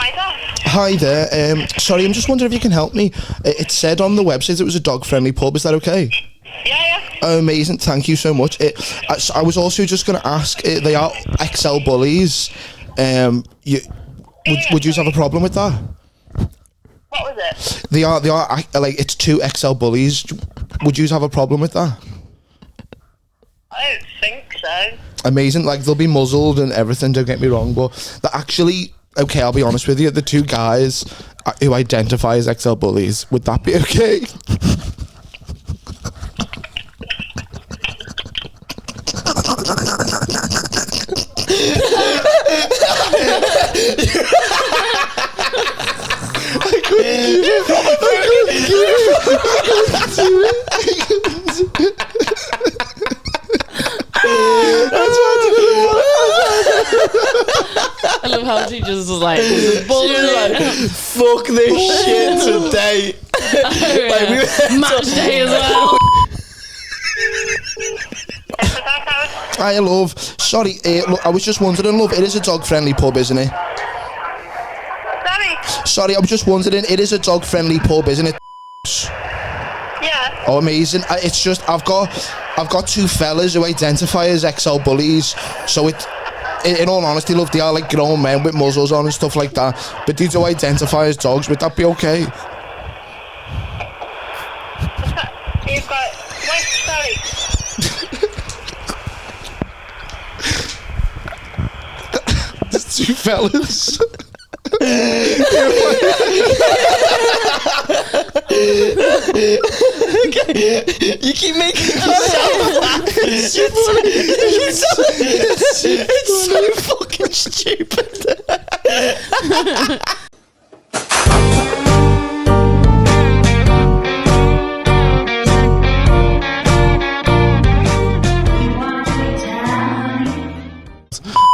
my desk. Hi there. Sorry, I'm just wondering if you can help me. It said on the website it was a dog-friendly pub. Is that okay? Yeah. Amazing. Thank you so much. I was also just going to ask. They are XL Bullies. Would you have a problem with that? What was it? They are like it's 2 XL Bullies. Would you have a problem with that? I don't think so. Amazing. Like they'll be muzzled and everything. Don't get me wrong, but they're actually okay. I'll be honest with you. The 2 guys who identify as XL Bullies. Would that be okay? I couldn't do it. I love how she just was like, this is bullshit. Fuck this shit today. Match day as well. Hi, love. Sorry, look, I was just wondering, love, it is a dog-friendly pub, isn't it? Sorry, I was just wondering, it is a dog-friendly pub, isn't it? Yeah. Oh, amazing. It's just, I've got 2 fellas who identify as XL Bullies, so in all honesty, love, they are like grown men with muzzles on and stuff like that, but they do identify as dogs. Would that be okay? You've got... Wait, sorry. There's 2 fellas. You keep making yourself laugh. It's so fucking stupid.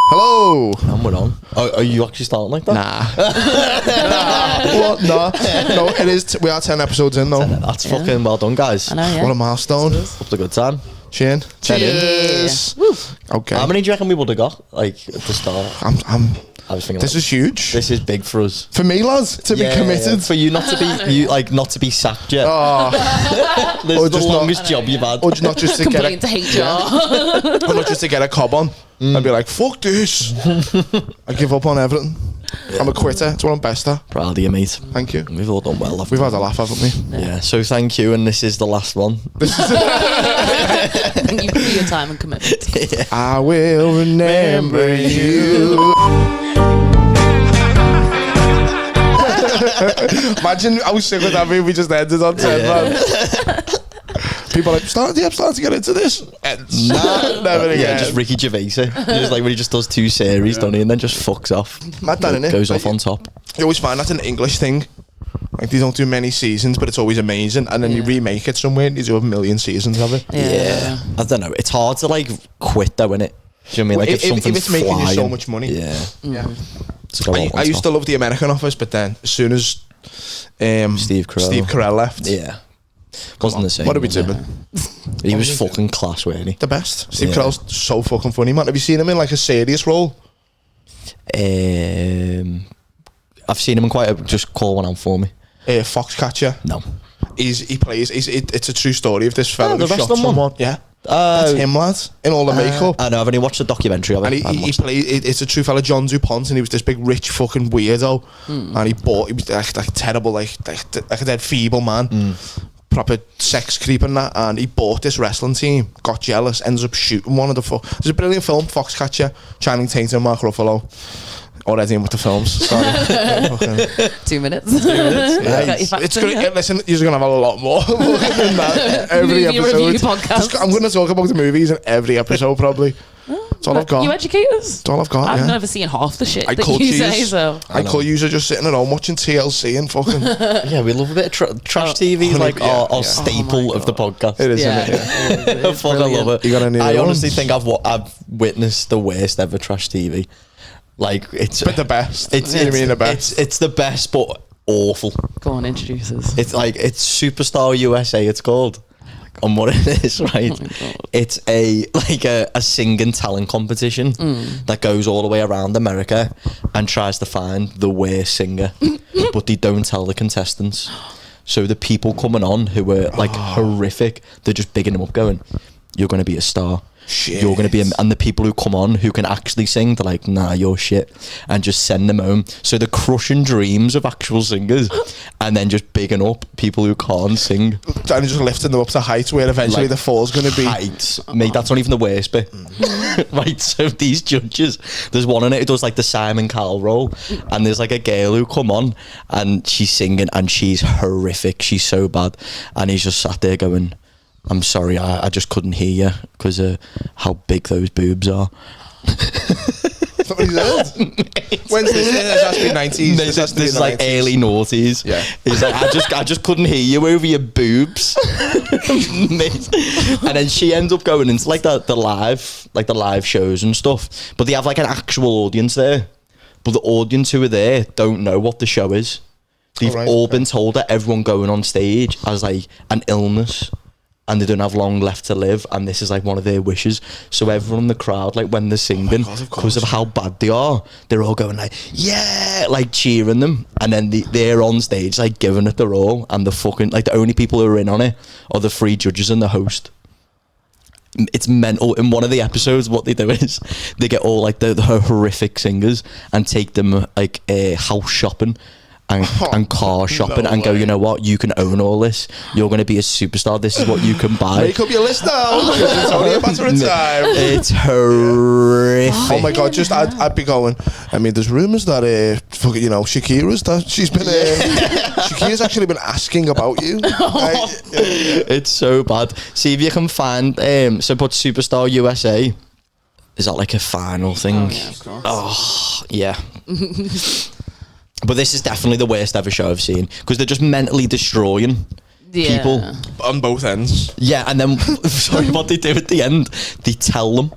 Hello. And we're on. Are you actually starting like that? Nah. What? No, it is. We are 10 episodes in, though. That's fucking well done, guys. I know, yeah. What a milestone. Up to a good time. Shane. 10 in. Cheers. Okay. How many do you reckon we would have got? Like, at the start? I was thinking this is huge. This is big for us. For me, lads, to be committed. For you not to be, not to be sacked yet. Oh. This is the longest job you've had. Or not just to Complain to HR. Or not just to get a cob on. I'd be like, fuck this. I give up on everything. Yeah. I'm a quitter. It's what I'm best at. Proud of you, mate. Thank you. We've all done well. We've had a laugh, haven't we? Yeah. So thank you, and this is the last one. Thank you for your time and commitment. Yeah. I will remember you. Imagine how sick would that be if we just ended on 10, man. People are like, I'm starting to get into this. Nah, never again. Yeah, just Ricky Gervais. Just like when he just does 2 series, doesn't he? And then just fucks off. Mad done, innit? Goes off on top. You always find that's an English thing. Like, they don't do many seasons, but it's always amazing. And then you remake it somewhere and you do have a million seasons of it. Yeah. I don't know. It's hard to, like, quit, though, innit? Do you know what I mean? Like, if it's making you so much money. Yeah. I used to love the American Office, but then as soon as Steve Carell left, wasn't the same. What are we doing? He was fucking class, wasn't he? The best. Steve Carell's so fucking funny, man. Have you seen him in like a serious role? I've seen him in quite a, just call one out for me. Foxcatcher. No. It's a true story of this fella who shot someone. One. Yeah. That's him, lad, in all the makeup. I know, I've only watched the documentary of it. And he played, it's a true fella, John DuPont, and he was this big, rich fucking weirdo. And he was like terrible, like a dead feeble man. Proper sex creep and that. And he bought this wrestling team, got jealous, ends up shooting one of the It's a brilliant film, Foxcatcher, Channing Tatum, Mark Ruffalo. Already in with the films. Sorry. 2 minutes. Nice. It's great. Listen, you're going to have a lot more than that every Movie episode. review podcast. I'm going to talk about the movies in every episode, probably. That's all I've got. You educate us? That's all I've got, I've never seen half the shit that you say, so... I call you just sitting at home watching TLC and fucking... Yeah, we love a bit of trash TV. It's like our staple of the podcast. It is, isn't it? I fucking love it. You got any I honestly think I've witnessed the worst ever trash TV. Like, it's... But the best. It's the best. It's the best, but awful. Go on, introduce us. It's like, it's Superstar USA, it's called. on what it is, right? Oh my God. It's a singing talent competition that goes all the way around America and tries to find the worst singer, but they don't tell the contestants. So the people coming on who are like horrific, they're just bigging them up, going, "You're going to be a star." Shit. You're going to be and the people who come on who can actually sing, they're like, "Nah, you're shit," and just send them home. So they're crushing dreams of actual singers and then just bigging up people who can't sing And just lifting them up to heights where eventually Like, the fall's going to be. heights. Mate, that's not even the worst bit. Right, so these judges, there's one in it who does like the Simon Cowell role, and there's like a girl who come on and she's singing and she's horrific, she's so bad, and he's just sat there going, "I'm sorry, I just couldn't hear you because of how big those boobs are." That's what he said. When's this? This has to be 90s. This is like 90s. early noughties. Yeah. He's like, I just couldn't hear you over your boobs. Mate. And then she ends up going into like the live shows and stuff. But they have like an actual audience there. But the audience who are there don't know what the show is. They've all been told that everyone going on stage has like an illness and they don't have long left to live, and this is like one of their wishes. So everyone in the crowd, like when they're singing, because of how bad they are, they're all going like, "Yeah," like cheering them, and then they're on stage like giving it their all, and the fucking like the only people who are in on it are the 3 judges and the host. It's mental. In one of the episodes, what they do is they get all like the horrific singers and take them like house shopping and car shopping and go, "You know what, you can own all this, you're going to be a superstar, this is what you can buy." Make up your list now, because it's only a matter of time. It's horrific. Oh my God, I'd be going, I mean, there's rumours that fucking, you know, Shakira's actually been asking about you. It's so bad. See if you can find so put Superstar USA. Is that like a final thing? Oh yeah. But this is definitely the worst ever show I've seen, because they're just mentally destroying people On both ends. Yeah, and then sorry, what they do at the end, they tell them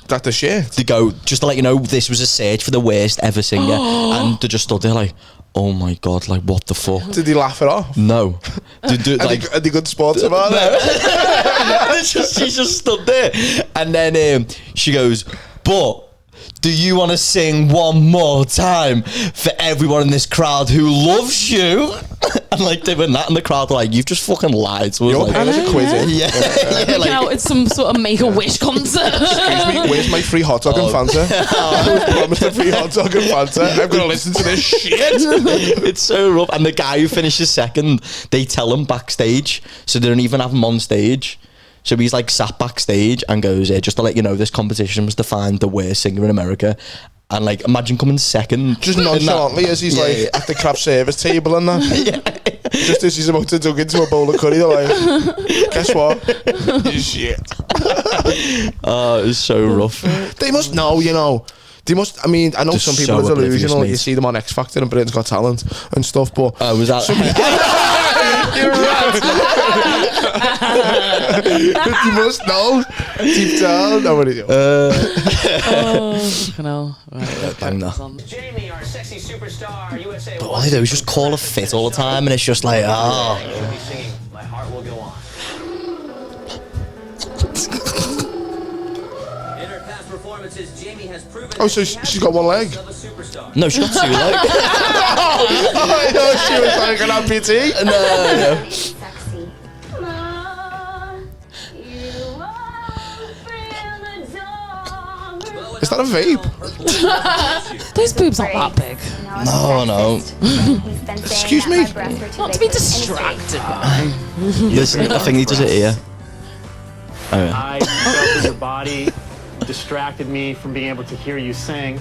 that the shit. They go, just to let you know, this was a search for the worst ever singer, and they just stood there like, "Oh my God, like what the fuck?" Did he laugh it off? No. Are they good sports about it? She just stood there, and then she goes, "But do you want to sing one more time for everyone in this crowd who loves you?" And like doing that, and the crowd were like, "You've just fucking lied to us." You're like, paying us a quiz, yeah, like, out, it's some sort of Make-A-Wish concert. Excuse me, where's my free hot dog and Fanta? I was promised a free hot dog and Fanta. I'm going to listen to this shit. It's so rough. And the guy who finishes second, they tell him backstage, so they don't even have him on stage. So he's like sat backstage and goes, "Just to let you know, this competition was to find the worst singer in America." And like, imagine coming second. Just nonchalantly as he's like at the craft service table and that. Just as he's about to dug into a bowl of curry, they're like, "Guess what? You shit." Oh, it was so rough. They must know, you know. They must. I mean, I know They're some people so are delusional. oblivious, You mate. see them on X Factor and Britain's Got Talent and stuff, but Was that? you're right. You must know deep down. No, what are you doing? Oh, fucking hell. Right, Bang that. Jamie, our sexy superstar, USA. But all they do is just call a fit all the time, and it's just like, oh. You'll be singing "My Heart Will Go On." In her past performances, Jamie has proven. Oh, so she's got one leg. Of a superstar. No, she got 2 legs. I thought she was like an amputee. No. Sexy. Is that a vape? Those boobs aren't that big. No. Excuse me? Not to be distracted by. Listen, I think he does it here. Oh, yeah. I felt that your body distracted me from being able to hear you sing.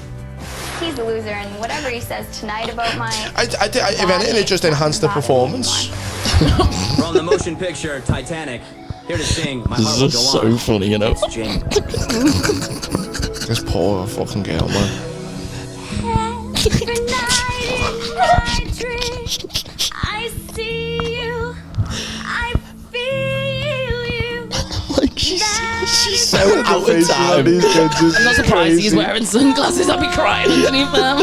He's a loser, and whatever he says tonight about my. If anything, it just enhanced the performance. From the motion picture Titanic, here to sing "My This Heart Will is Go so On." funny, you know. It's Jamie. This poor fucking girl, man. Every night in my dream, I see you, I feel you. Like, she's so out of time. I'm not surprised he's wearing sunglasses. I'd be crying underneath them.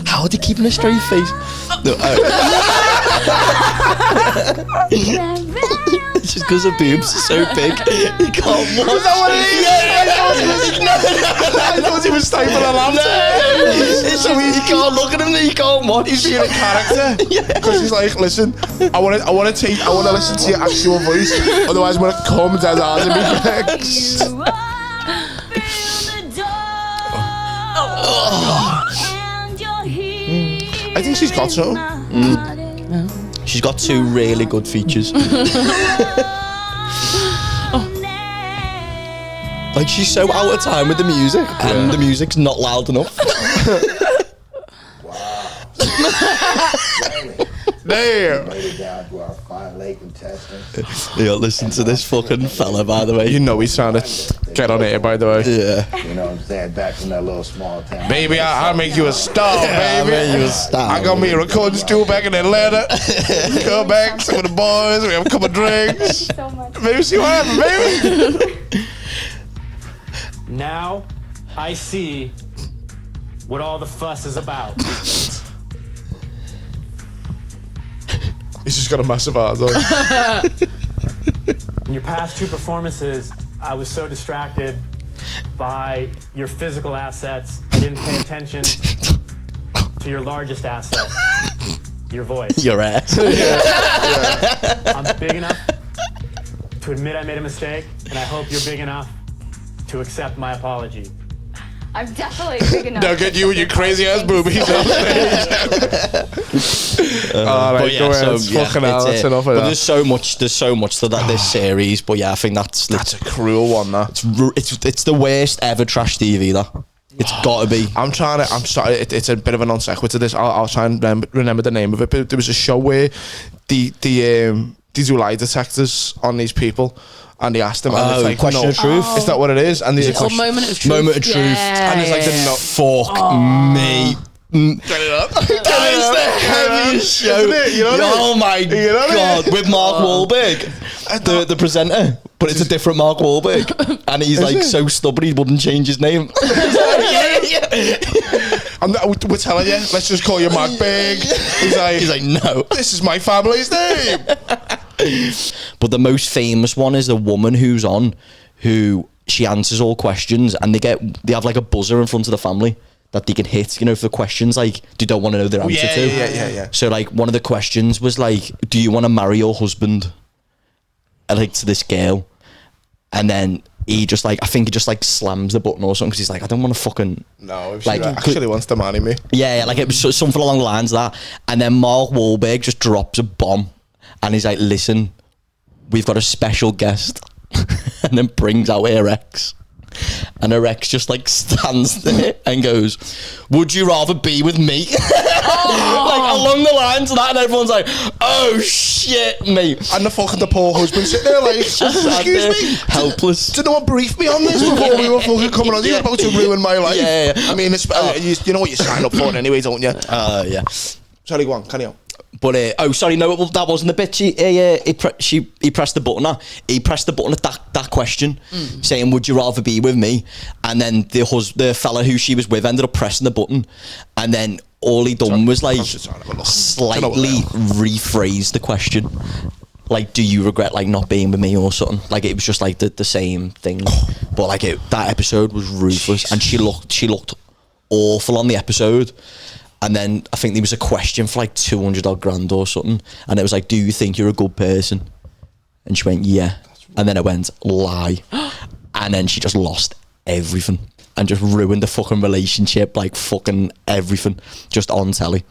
How are they keeping a straight face? No, It's just because her boobs are so big, you can't watch. Is that what it is? I thought he was stapling a lamp. It's so you can't look at him, you can't watch. He's being a character because he's like, listen, I want to listen to your actual voice. Otherwise, when it comes, dead hard in me. I think she's got some. She's got 2 really good features. Like, she's so out of time with the music, and the music's not loud enough. Damn. Made it down to our final late contestant. Yeah, listen to this fucking fella, by the way. You know he's trying to get on here, by the way. Yeah. You know what I'm saying? Back from that little small town. Baby, I'll make you a star, baby. I'll make you a star. I got me a recording studio back in Atlanta. Come back, some of the boys, we have a couple drinks. So much. Maybe see what happens, baby. Now, I see what all the fuss is about. He's just got a massive heart, though. In your past 2 performances, I was so distracted by your physical assets, I didn't pay attention to your largest asset, your voice. Your ass. I'm big enough to admit I made a mistake, and I hope you're big enough to accept my apology. I'm definitely big enough. Now get you and your crazy ass boobies on stage. Alright, go ahead. It's fucking hell, that's enough of but that. there's so much to this series. But yeah, I think that's a cruel one, that. It's the worst ever trash TV, that. It's gotta be. I'm sorry, it's a bit of a non sequitur this. I'll try and remember the name of it, but there was a show where they do lie detectors on these people. And they asked them, and it's like, question of truth. Is that what it is? And they Moment of truth. Moment of truth. And it's like the fuck me. Get it up. That is the heaviest show. Isn't it? You know what I mean? Oh my You know what I mean? god, with Mark Wahlberg, the presenter, but it's a different Mark Wahlberg, and he's like so stubborn he wouldn't change his name. We're telling you, let's just call you Mark Big. He's like, no, this is my family's name. But the most famous one is a woman who's on, who she answers all questions, and they have like a buzzer in front of the family that they can hit, you know, for questions like they don't want to know their answer to. Yeah. So like one of the questions was like, do you want to marry your husband? Like to this girl, and then he just like, I think he just like slams the button or something because he's like, I don't want to fucking. No, if like, she actually wants to marry me. Yeah, like it was something along the lines of that. And then Mark Wahlberg just drops a bomb, and he's like, listen, we've got a special guest. And then brings out her ex. And her ex just like stands there and goes, would you rather be with me? Like along the lines of that, and everyone's like, oh shit, mate. And the poor husband sitting there like, excuse me, helpless. Did no one brief me on this before we were fucking coming on? You're about to ruin my life. Yeah. I mean, it's, you know what you sign up for anyway, don't you? Yeah. Sorry, go on, carry on. But no, that wasn't the bit. He pressed the button. He pressed the button at that question, saying, "Would you rather be with me?" And then the fella who she was with ended up pressing the button, and then all he done was like slightly rephrase the question, like, "Do you regret like not being with me?" or something. Like it was just like the same thing. But like that episode was ruthless, and she looked awful on the episode. And then I think there was a question for like 200 odd grand or something, and it was like, do you think you're a good person? And she went, yeah. And then it went, lie. And then she just lost everything and just ruined the fucking relationship, like fucking everything, just on telly.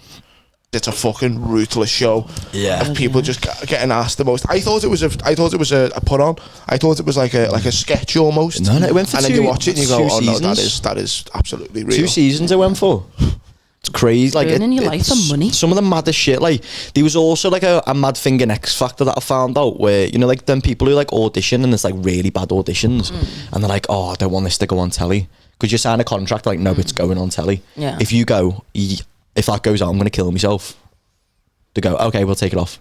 It's a fucking ruthless show. Yeah. Of people just getting asked the most. I thought it was a put on. I thought it was like a sketch almost. No, it went for and two. And then you watch it and you go, oh seasons. no, that is absolutely real. 2 seasons it went for. It's crazy. Like Ruining your life for money. Some of the maddest shit. Like there was also like a mad thing in X Factor that I found out where, you know, like them people who like audition and it's like really bad auditions and they're like, oh, I don't want this to go on telly. Because you sign a contract like, no, it's going on telly. Yeah. If you go, if that goes on, I'm going to kill myself. They go, okay, we'll take it off.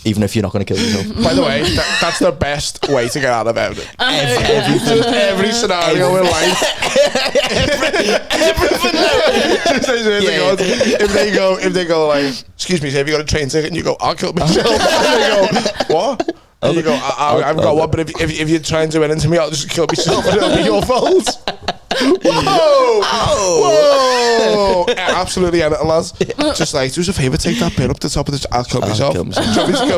Even if you're not going to kill yourself. By the way, that's the best way to get out of everything. Every scenario in life. If they go like, excuse me, have you got a train ticket? And you go, I'll kill myself. And they go, what? And you go, I've got one, but if you try and do anything to me, I'll just kill myself and it'll be your fault. Whoa! Whoa! Absolutely anything, lads. Just like, do us a favour, take that bin up the top of the... I'll kill myself. Kill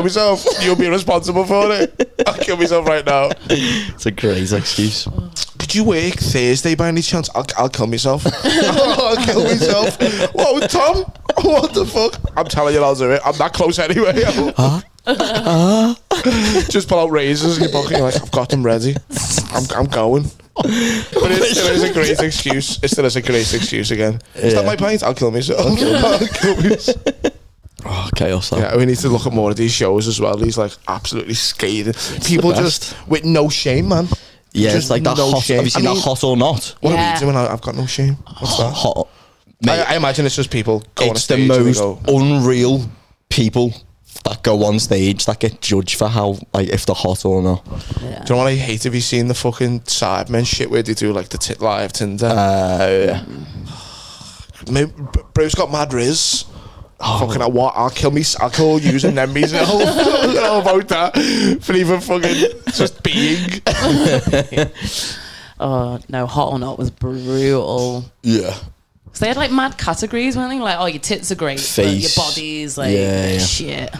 myself. You'll be responsible for it. I'll kill myself right now. It's a great excuse. Could you work Thursday by any chance? I'll kill myself. I'll kill myself. Whoa, Tom? What the fuck? I'm telling you, I'll do it. I'm that close anyway. Just pull out razors in your pocket. You're like, I've got them ready. I'm going. But it still is a great excuse. It still is a great excuse again. Is that my point? I'll kill myself. I'll kill myself. Oh, chaos. Yeah, we need to look at more of these shows as well. He's like absolutely scathing. People just with no shame, man. Yeah, just it's like that no hot. shame. Have you seen that Hot or Not? What are we doing? I've got no shame. What's that? Hot. Mate, I imagine it's just people go on a it's stage the and they most go, unreal people that go on stage that get judged for how, like, if they're hot or not. Do you know what I hate? Have you seen the fucking Sidemen shit where they do like the live Tinder? Yeah. Bro's got mad riz. Fucking what? I'll kill using them myself. I don't know about that. For even fucking just being. Oh no, Hot or Not was brutal. Yeah. So they had like mad categories, weren't they? Like, oh, your tits are great, Face. but your body's like shit.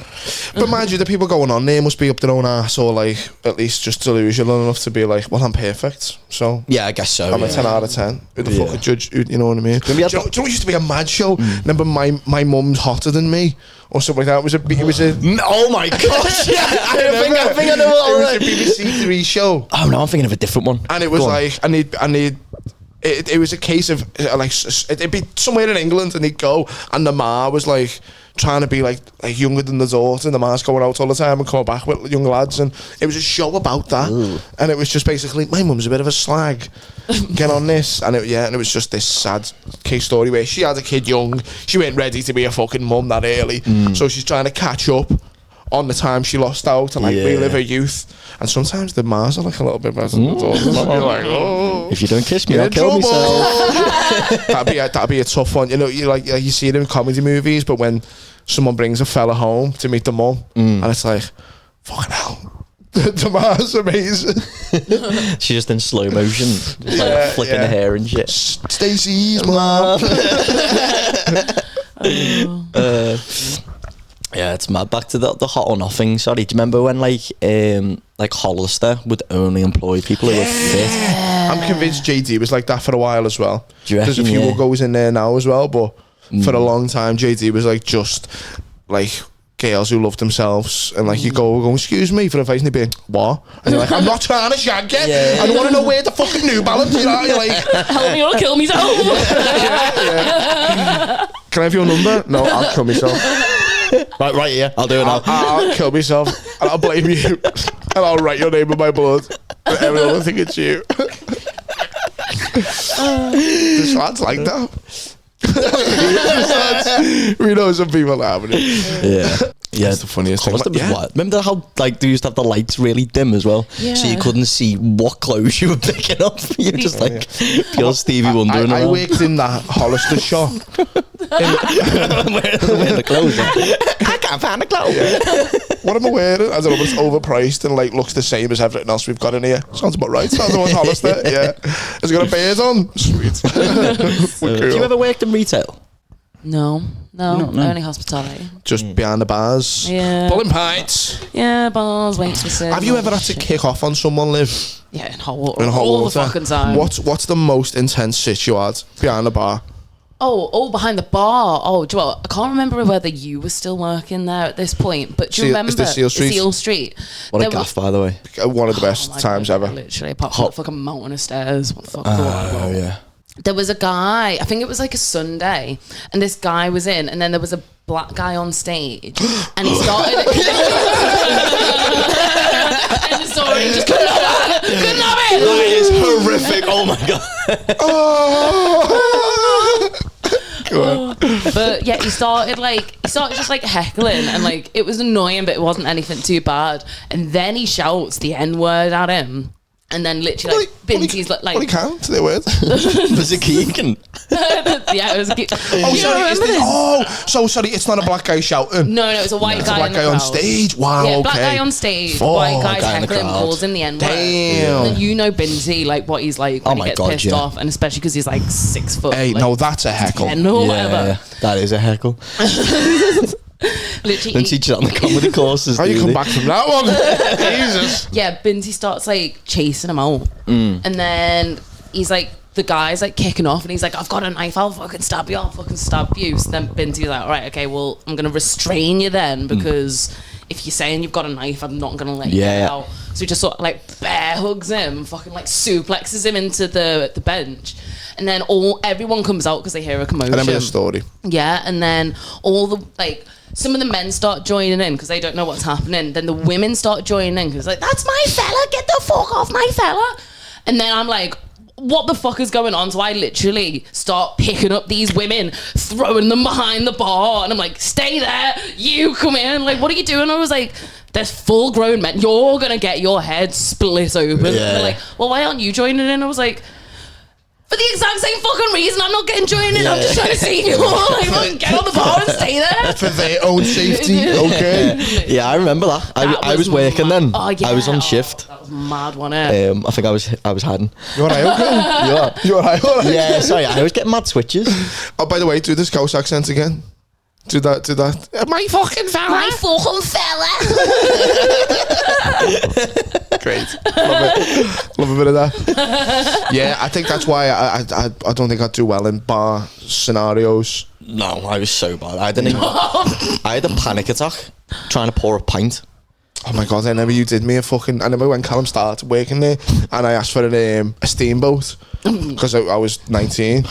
But mind you, the people going on there must be up their own ass, or like at least just delusional enough to be like, well, I'm perfect, so Yeah, I guess so. I'm a 10 out of 10. Who the fuck would judge? You know what I mean? Do you know what used to be a mad show? Remember my mum's hotter than me, or something like that. It was a Oh my gosh! Yeah, I think I know it was a BBC Three show. Oh no, I'm thinking of a different one. And it was like, I need. It was a case of like it'd be somewhere in England, and he'd go, and the ma was like trying to be like younger than the daughter, and the ma's going out all the time and coming back with young lads, and it was a show about that. And it was just basically, my mum's a bit of a slag, get on this. And it was just this sad case story where she had a kid young, she weren't ready to be a fucking mum that early, so she's trying to catch up on the time she lost out and like relive her youth. And sometimes the ma's are like a little bit better than the daughters. You're like, oh, if you don't kiss me, I'll kill myself. that'd be a tough one. You know, you see it in comedy movies, but when someone brings a fella home to meet the mum, and it's like, fucking hell, the ma's amazing. She's just in slow motion, just like flicking her hair and shit. Stacey's mum. Yeah, it's mad. Back to the Hot or Not thing. Sorry, do you remember when like Hollister would only employ people who were fit? I'm convinced JD was like that for a while as well. Do you reckon? There's a few goes in there now as well, but for a long time JD was like just like girls who loved themselves, and like you go excuse me, for advice, and they'd be like, what? And you're like, I'm not trying to shag you. I don't want to know where the fucking New Balance is. You're like, Help me or I'll kill myself. Can I have your number? No, I'll kill myself. Right here. I'll do it now. I'll kill myself, and I'll blame you, and I'll write your name in my blood, and everyone will think it's you. There's lads like that. We know some people that haven't. Yeah, it's the funniest thing. Remember how like they used to have the lights really dim as well, so you couldn't see what clothes you were picking up. You were just like pure Stevie Wonder. I worked in that Hollister shop. Wearing the clothes. I can't find the clothes. What am I wearing? I don't know, but it's overpriced and like looks the same as everything else we've got in here. Sounds about right. Sounds about Hollister. Yeah. Has it got a beard on? Sweet. Have you ever worked in retail? No. Only hospitality. Just behind the bars. Yeah. Pulling pints. Yeah, bars, waiting for service. Have you ever had to kick off on someone, Liv? Yeah, in hot water. In hot all water. the fucking time. What's the most intense shit you had behind the bar? Oh, behind the bar. Oh, do you know what? I can't remember whether you were still working there at this point, but do you remember? Is this Seal Street? Seal Street. What a gaff, by the way. One of the best times ever. Literally, apart from the fucking mountain of stairs. What the fuck? Oh, yeah. There was a guy, I think it was like a Sunday, and this guy was in, and then there was a black guy on stage, and he started. End of story, just couldn't have it. That is horrific. Oh my god. Go on. But yeah, he started just like heckling, and like it was annoying, but it wasn't anything too bad. And then he shouts the N-word at him. And then literally, like, Binty's like... What he count? They were. Was it Keegan? Yeah, it was... Sorry, it's not a black guy shouting. No, it's a white guy in the crowd. It's a black guy on stage. Wow, yeah, okay. black guy on stage, white guy's heckling, calls in the N-word. Damn. And you know Binty, like, what he's like when he gets pissed off, and especially because he's like 6 foot. Hey, like, no, that's a heckle. Whatever. That is a heckle. Literally, Then teaches on the comedy courses. How you come back from that one? Jesus. Yeah, Binty starts like chasing him out, and then he's like, the guy's like kicking off, and he's like, I've got a knife, I'll fucking stab you, So then Binty's like, alright, okay, well, I'm gonna restrain you then, because if you're saying you've got a knife, I'm not gonna let you get out. So he just sort of like bear hugs him and fucking like suplexes him into the bench. And then everyone comes out because they hear a commotion. I remember the story. Yeah, and then all the like some of the men start joining in because they don't know what's happening. Then the women start joining in because like, that's my fella, get the fuck off my fella. And then I'm like, what the fuck is going on? So I literally start picking up these women, throwing them behind the bar, and I'm like, stay there, you come in. Like, what are you doing? I was like, there's full grown men, you're gonna get your head split open. And they're like, well, why aren't you joining in? I was like, for the exact same fucking reason, I'm not getting joined in. I'm just trying to see you all. Like, get on the bar and stay there. For their own safety, okay. Yeah, I remember that. I was working then. Oh, yeah. I was on shift. That was mad, wasn't it? I think I was hiding. You alright, okay? You alright? Yeah, sorry, I was getting mad switches. Oh, by the way, do this Coast accent again. Do that. My fucking fella. My fucking fella. Great. Love a bit of that. Yeah, I think that's why I don't think I'd do well in bar scenarios. No, I was so bad. I had a panic attack trying to pour a pint. Oh my god, I remember you did me a fucking... I remember when Callum started working there and I asked for a steamboat because I was 19.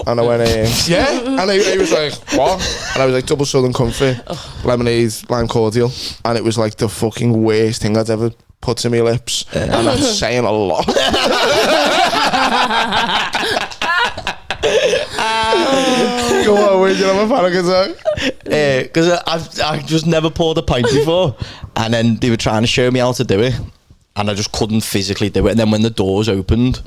And I went, yeah. And he was like, what? And I was like, double Southern Comfort, lemonade, lime cordial. And it was like the fucking worst thing I'd ever put to my lips. And that's saying a lot. Go on, wait, you have a panic attack? Because I just never poured a pint before. And then they were trying to show me how to do it. And I just couldn't physically do it. And then when the doors opened,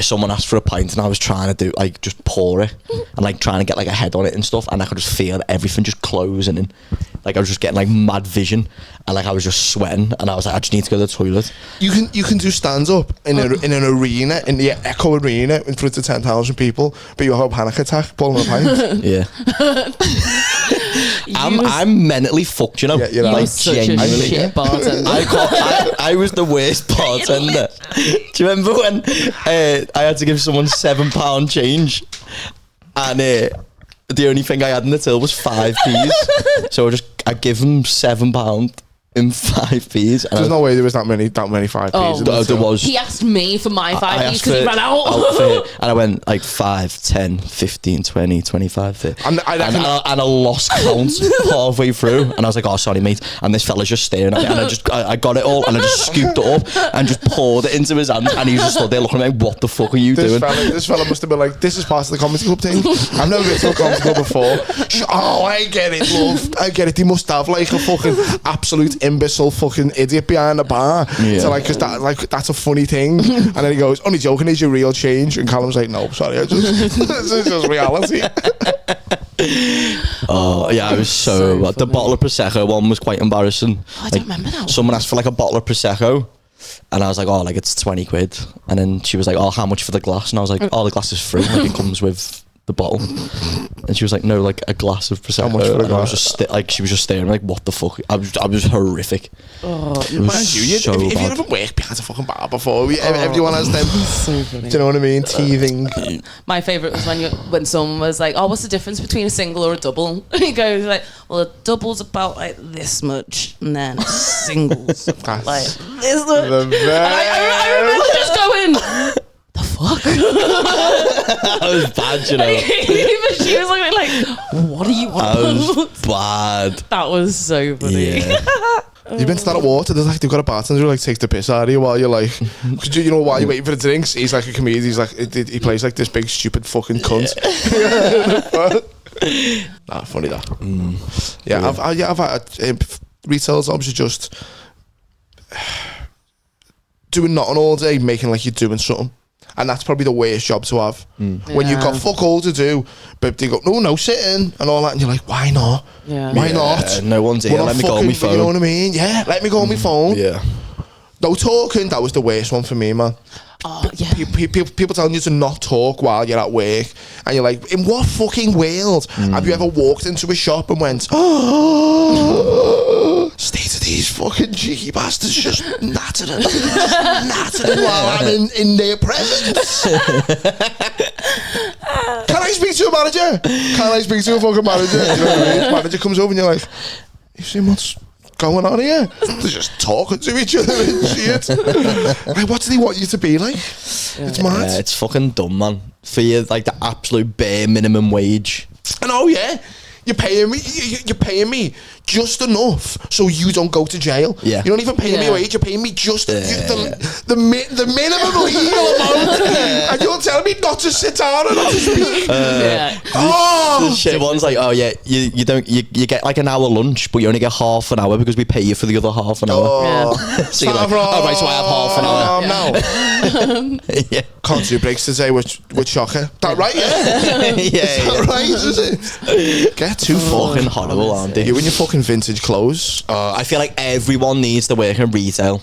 someone asked for a pint and I was trying to do like just pour it and like trying to get like a head on it and stuff, and I could just feel everything just closing in. Like I was just getting like mad vision and like I was just sweating and I was like, I just need to go to the toilet. You can do stand up in an arena, in the Echo Arena in front of 10,000 people, but you have a panic attack pulling a pint. Yeah. I'm mentally fucked, you know. Yeah, you're like such a genuinely. shit bartender. I was the worst bartender. Do you remember when I had to give someone £7 change, and the only thing I had in the till was 5p, so I give him £7 in 5p. There's no way there was that many 5p's. Oh, there was. He asked me for my 5p because he ran out. And I went like 5, 10, 15, 20, 25, 30. And I lost count halfway through. And I was like, oh, sorry, mate. And this fella's just staring at me. And I got it all. And I just scooped it up and just poured it into his hands. And he was just stood there looking at me, what the fuck are you doing? This fella must have been like, this is part of the comedy club thing. I've never been to a comedy club before. Oh, I get it, love. I get it. They must have like a fucking absolute imbecile fucking idiot behind the bar. Yeah. So like, cause that's a funny thing. And then he goes, only joking, is your real change? And Callum's like, no, sorry, this is just reality. Oh yeah, I was so bad. The bottle of Prosecco one was quite embarrassing. Oh, I don't remember that one. Someone asked for like a bottle of Prosecco, and I was like, oh, like it's 20 quid. And then she was like, oh, how much for the glass? And I was like, oh, the glass is free. Like it comes with the bottle. And she was like, no, like a glass of Prosecco. How much for a and I was glass? just like, she was just staring like, what the fuck? I was horrific. Oh, It was so if you bad. haven't worked behind a fucking bar before, everyone has them. so funny. Do you know what I mean? Teething. My favourite was when someone was like, oh, what's the difference between a single or a double? And he goes like, well, a double's about like this much, and then a single's about like this much. And I remember just going, the fuck? That was bad, you know. Even she was like, what are you on? That was bad. That was so funny. Yeah. You've been to that water, they've got a bartender who like takes the piss out of you while you're like, cause you know, while you're waiting for the drinks, he's like a comedian, he plays like this big stupid fucking cunt. Nah, funny that. Yeah, I've had retail jobs are just doing nothing all day, making like you're doing something. And that's probably the worst job to have. When you've got fuck all to do, but they go, no, sitting and all that, and you're like, why not? Why not? No one's here. Let me go on my phone. You know what I mean? Yeah, let me go on my phone. Yeah. No talking, that was the worst one for me, man. Oh, yeah. People telling you to not talk while you're at work, and you're like, in what fucking world have you ever walked into a shop and went, oh, state of these fucking cheeky bastards just nattering while I'm in their presence. Can I speak to a manager? Can I speak to a fucking manager? You know what I mean? Manager comes over and you're like, you see what's going on here? They're just talking to each other and shit. Like, what do they want you to be like? It's mad. Yeah, it's fucking dumb, man. For you, like the absolute bare minimum wage. And oh yeah, you're paying me just enough so you don't go to jail. Yeah. You're not even paying me a wage, you're paying me just the minimum legal amount. And you're telling me not to sit down and not to speak. The shit one's like, oh yeah, you get like an hour lunch, but you only get half an hour because we pay you for the other half an hour. So you're like, oh right, so I have half an hour. No. Yeah. Can't do breaks today with Shocker. That right? Yeah. Is that right? Is it? Get too fucking horrible, aren't they? You and your fucking vintage clothes. I feel like everyone needs to work in retail.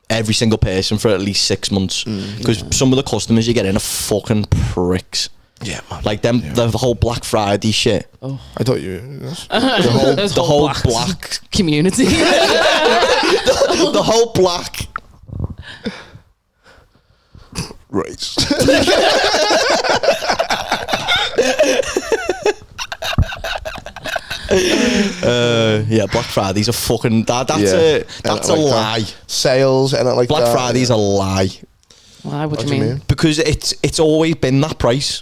Every single person for at least 6 months, because some of the customers you get in are fucking pricks. Yeah, man. Like them, the whole Black Friday shit. Oh, I thought you. The whole black community. the whole black. Right. Yeah, Black Friday's a fucking that's a lie. Sales and like Black Friday's a lie. Why? What do you mean? Because it's always been that price.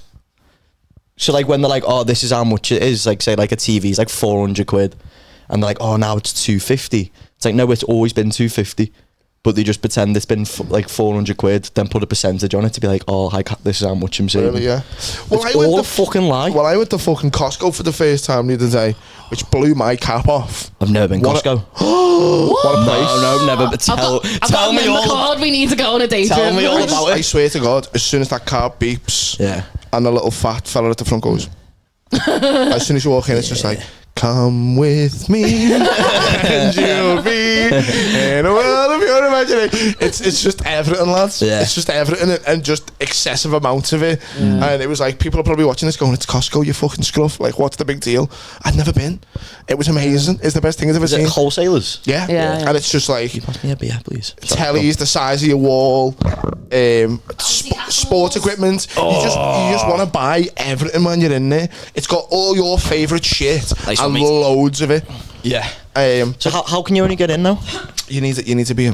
So like when they're like, oh, this is how much it is. Like say like a TV is like 400 quid, and they're like, oh, now it's 250. It's like no, it's always been 250. But they just pretend it's been like 400 quid, then put a percentage on it to be like, oh, this is how much I'm saving. Really, yeah. Well, it's all a fucking lie. Well, I went to fucking Costco for the first time the other day, which blew my cap off. I've never been Costco. What a place. No, never. But tell me all. Card. We need to go on a date. Tell me all about it. I swear to God, as soon as that car beeps, and the little fat fella at the front goes, as soon as you walk in, it's just like, come with me and you'll be in a world of your imagination. It's just everything, lads. It's just everything and just excessive amounts of it. And it was like, people are probably watching this going, it's Costco, you fucking scruff. Like, what's the big deal? I'd never been. It was amazing. It's the best thing I've ever seen. Wholesalers? Yeah. And it's just like, you pass me a beer, please. Tellies the size of your wall, sports equipment. You just want to buy everything when you're in there. It's got all your favourite shit and loads of it. Yeah. So how can you only get in now? You need to be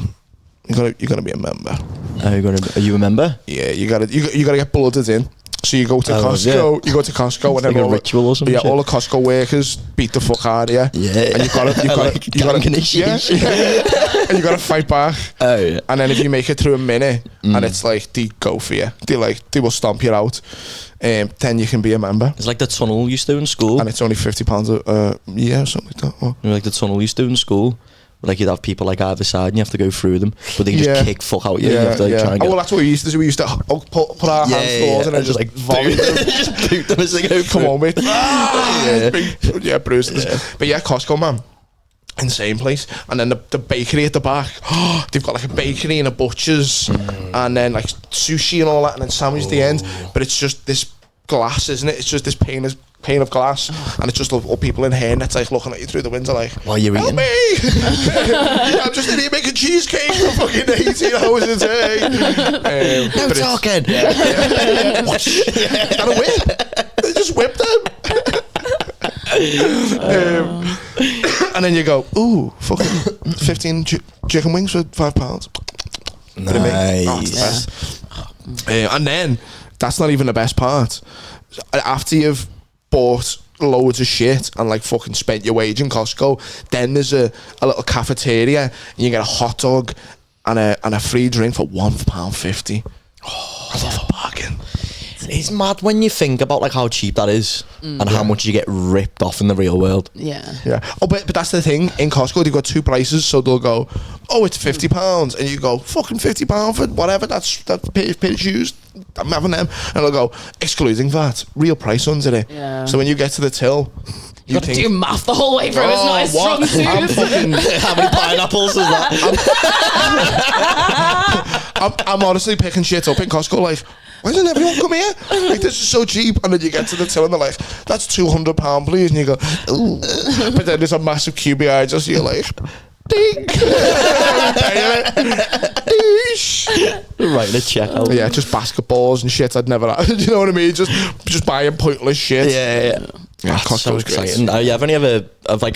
you're gonna be a member. Are you a member? Yeah, you gotta get blooded in. So you go to Costco. You go to Costco and like then a ritual or something. Yeah, all the Costco workers beat the fuck out of you. Yeah, and you gotta initiation. And you gotta fight back. Oh yeah. And then if you make it through a minute, and it's like they go for you. They will stomp you out. Then you can be a member. It's like the tunnel you used to do in school, and it's only £50 a year or something like that. You know, like the tunnel you used to do in school. Like you'd have people like either side and you have to go through them, but they can just kick fuck out you. You have to like, try and get. Well, that's what we used to do. We used to put our hands forward and then just like volley them. Just boot them as they go. Come on, mate. Bruises. But yeah, Costco, man. Insane place. And then the bakery at the back. They've got like a bakery and a butcher's and then like sushi and all that and then sandwich at the end. But it's just this glass, isn't it? It's just this pane of glass, and it's just all people in here, and it's like looking at you through the window, like, while you're eating. Me! I'm just in here making cheesecake for fucking 18 hours a day. No talking. And a whip. They just whip them. And then you go, ooh, fucking 15 chicken wings for £5. Nice. And then that's not even the best part. After you've bought loads of shit and like fucking spent your wage in Costco, then there's a little cafeteria and you get a hot dog and a free drink for £1.50. I love a bargain. It's mad when you think about like how cheap that is and how much you get ripped off in the real world. Yeah. Yeah. Oh, but that's the thing. In Costco, they've got two prices, so they'll go, oh, it's £50, and you go, fucking £50 for whatever. That's pair of shoes. I'm having them, and they'll go, excluding that, real price under it. Yeah. So when you get to the till, You got to do math the whole way through. It's not a strong suit. I'm fucking, How many pineapples is that? I'm honestly picking shit up in Costco, like, why doesn't everyone come here? Like, this is so cheap. And then you get to the till and they're like, that's £200, please. And you go, ooh. But then there's a massive queue behind us. You're like, ding. Right, let's check out. Yeah, just basketballs and shit I'd never had. You know what I mean? Just buying pointless shit. Yeah. Yeah, That's so Costco's great. exciting. Yeah, I've only ever, I like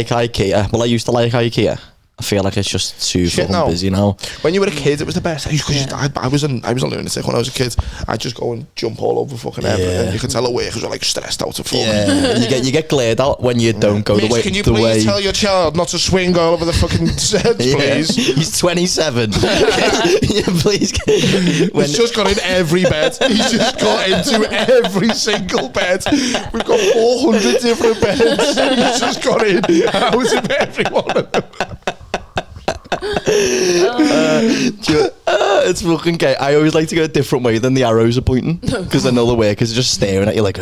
IKEA. Well, I used to like IKEA. I feel like it's just too Shit fucking now. busy now. When you were a kid, it was the best. I was a lunatic when I was a kid. I'd just go and jump all over fucking everything. You could tell the workers were like stressed out of fuck. Yeah, you get glared out when you don't go Miss, the way. can you please tell your child not to swing all over the fucking set, please? He's 27. Yeah, please. He's just got in every bed. He's just got into every single bed. We've got 400 different beds. He's just got in out of every one of them. It's fucking gay. I always like to go a different way than the arrows are pointing because I know the workers are just staring at you like.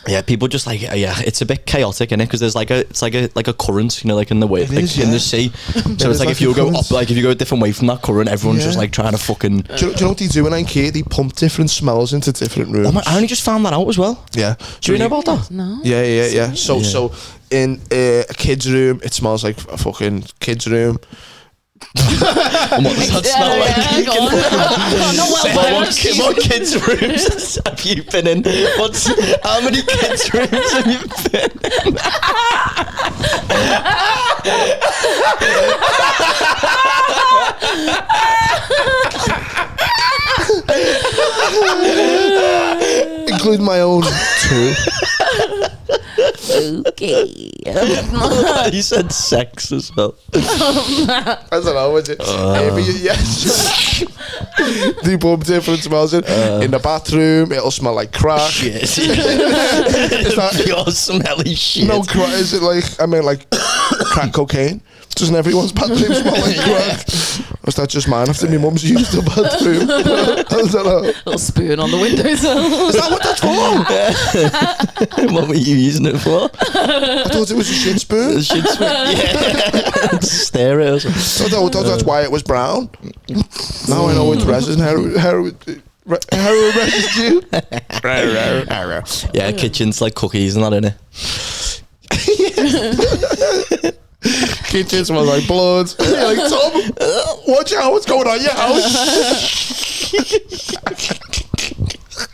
Yeah, people just like it's a bit chaotic in it because there's like a current, you know, like in the way, like is, in yeah. the sea. So it's like like if you a go current. up, like if you go a different way from that current, everyone's just like trying to fucking. Do you know what they do in IKEA? They pump different smells into different rooms. Oh my, I only just found that out as well. Yeah. Do you know about that? No. Yeah. So in a kid's room, it smells like a fucking kid's room. And what does that smell like? What kids' rooms have you been in? How many kids' rooms have you been in? Include my own too. Okay. You said sex as well. I don't know, was it? Yes. They pump different smells in the bathroom. It'll smell like crack. Shit. Is that Pure smelly shit. no crack? Is it like like crack cocaine? Doesn't everyone's bathroom smell like crack? Or is that just mine after my mum's used the bathroom? I don't know. Little spoon on the windowsill. Is that what that's for? What were you using it for? I thought it was a shit spoon. Shit sweet. Yeah. Stare at us. I thought that's why it was brown. Now I know it's resin, heroin residue. Yeah, kitchen's like cookies and that, innit? Kitchen smells like blood. You're like, Tom, watch out, what's going on in your house?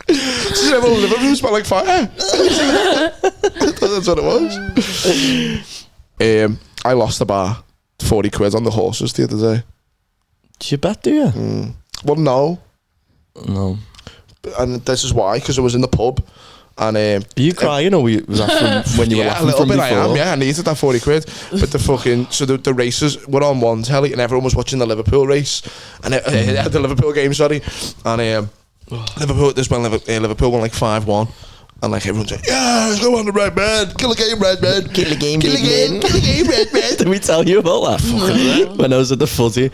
Does everyone living room smell like fire? That's what it was. I lost about 40 quid on the horses the other day. Did you bet, do you? Well, no. No. And this is why, because I was in the pub. And Are you crying, or was that from when you were laughing a little from bit before? I am, yeah. I needed that 40 quid. But the fucking, so the races were on one telly and everyone was watching the Liverpool race. And the Liverpool game, sorry. And Liverpool won like 5-1. And like everyone's like, yeah, let's go on the red man. Kill the game, red man. Kill the game, Kill the game, kill the game, red man. Did we tell you about that? When I was at the footy,